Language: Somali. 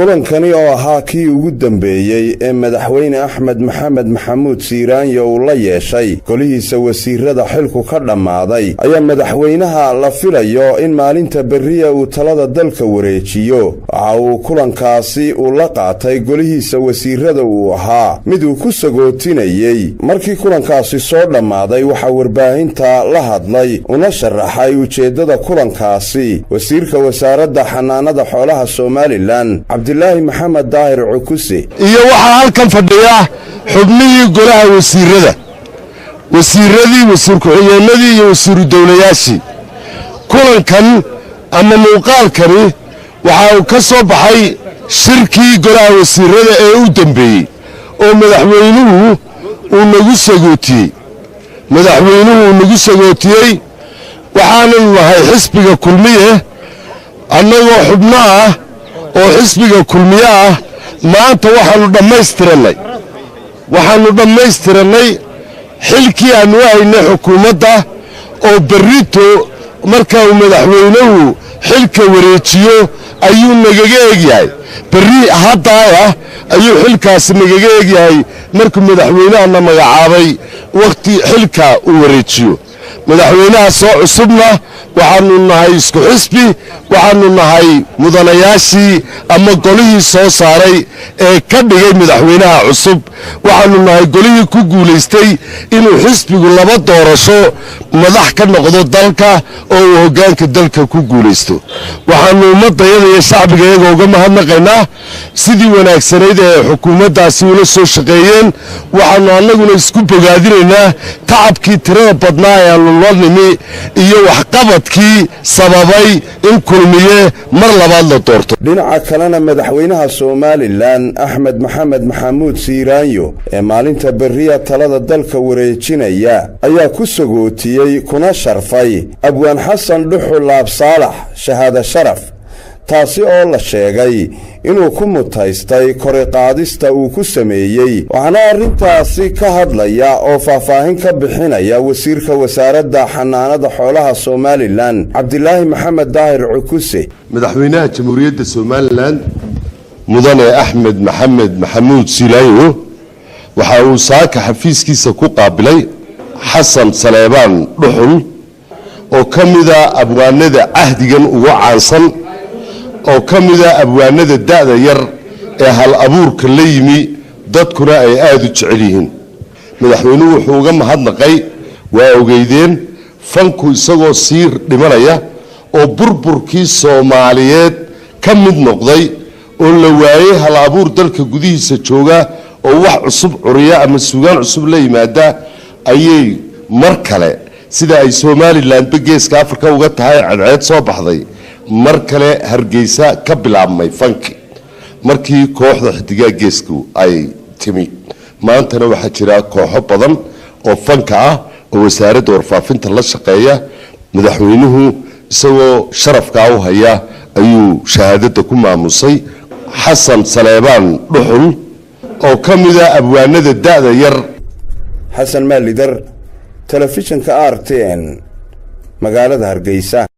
kulankani oo ahaa kii ugu dambeeyey ee madaxweyne Axmed Maxamed Maxamuud Siiraanyo uu la yeeshay golihiisa wasiirada xilku ka dhammaaday ayaa madaxweynaha la filayo in maalinta berriya uu talada dalka wareejiyo. waxa uu kulankaasi uu la qaatay golihiisa wasiirada uu ahaa mid uu ku sagootinayay. markii kulankaasi soo dhammaaday waxaa warbaahinta la hadlay una sharaxay ujeedada kulankaasi wasiirka wasaaradda xanaanada xoolaha Somaliland Abdullaahi Maxamed Daahir Cukuse iyo waxa halkan fadhiya xubnihii golaha wasiiradii wasiir ku-xigeenadii iyo wasiiru dawlayaashii. kulankan ama muuqaalkani waxa uu ka soo baxay shirkii golaha wasiirada ee u dambeeyey oo madaxweynuhu uu nagu sagootiyey waxaanu nahay xisbiga kulmiye annagoo xubno ah oo xisbiga kulmiye ah. maanta waxaanu dhammaystiranay xilkii aanu haynay xukuumadda oo berrito marka uu madaxweynuhu xilka wareejiyo ayuu nagaga egyahay. berri haddaaya ayuu xilkaasi nagaga egyahay markuu madaxweynahana magacaabay wakhti xilka uu wareejiyo. madaxweynaha soo cusubna waxaanu nahay isku xisbi, waxaanu nahay mudanayaashii ama golihii soo saaray ee ka dhigay madaxweynaha cusub. waxaanu nahay golihii ku guulaystay inuu xisbigu laba doorasho madax ka noqdo dalka oo uu hoggaanka dalka ku guulaysto. waxaanu ummadayada iyo shacbigayaga uga mahadnaqaynaa sidii wanaagsanayd ee xukuumaddaasi ula soo shaqeeyeen. waxaanu annaguna isku bogaadinaynaa tacabkii tirada badnaa ee aanu la nimi iyo waxqabadkii sababay in kulmiye mar labaad la doorto. dhinaca kalena madaxweynaha Somaliland Axmed Maxamed Maxamuud Siiraanyo ee maalinta berriya talada dalka wareejinaya ayaa ku sagootiyey kuna sharfay Abwaan Xasan Dhuxul Laab Saalax shahaada sharaf, taasi oo la sheegay inuu ku mutaystay koriqaadista uu ku sameeyey. waxaana arrintaasi ka hadlaya oo faahfaahin ka bixinaya wasiirka wasaaradda xanaanada xoolaha Somaliland Abdullaahi Maxamed Daahir Cukuse. madaxweynaha jamhuuriyadda Somaliland mudane Axmed Maxamed Maxamuud Siiraanyo waxa uu saaka xafiiskiisa ku qaabilay Xasan Saleebaan Dhuxul oo ka mida abwaanada ahdigan ugu caansan, oo ka mida abwaanada da'da yar ee hal abuurka la yimi dadkuna ay aad u jecel yihiin. madaxweynuhu wuxuu uga mahadnaqay waa ogeydeen fanku isagoo sii dhimanaya oo burburkii Soomaaliyeed ka mid noqday oo la waayay hal abuur dalka gudihiisa jooga oo wax cusub curiya ama suugaan cusub la yimaada ayay mar kale sida ay Somaliland geeska Afrika uga tahay cadceed soo baxday mar kale Hargeysa ka bilaabmay fanki markii kooxda xidigaa geesku ay timi. maantana waxaa jira kooxo badan oo fanka ah oo wasaaradda warfaafinta la shaqeeya. madaxweynuhu isagoo sharafka u haya ayuu shahaadada ku maamusay Xasan Saleebaan Dhuxul oo ka mida abwaanada da'da yar. Xasan Maalidar, telefishinka RTN, magaalada Hargeysa.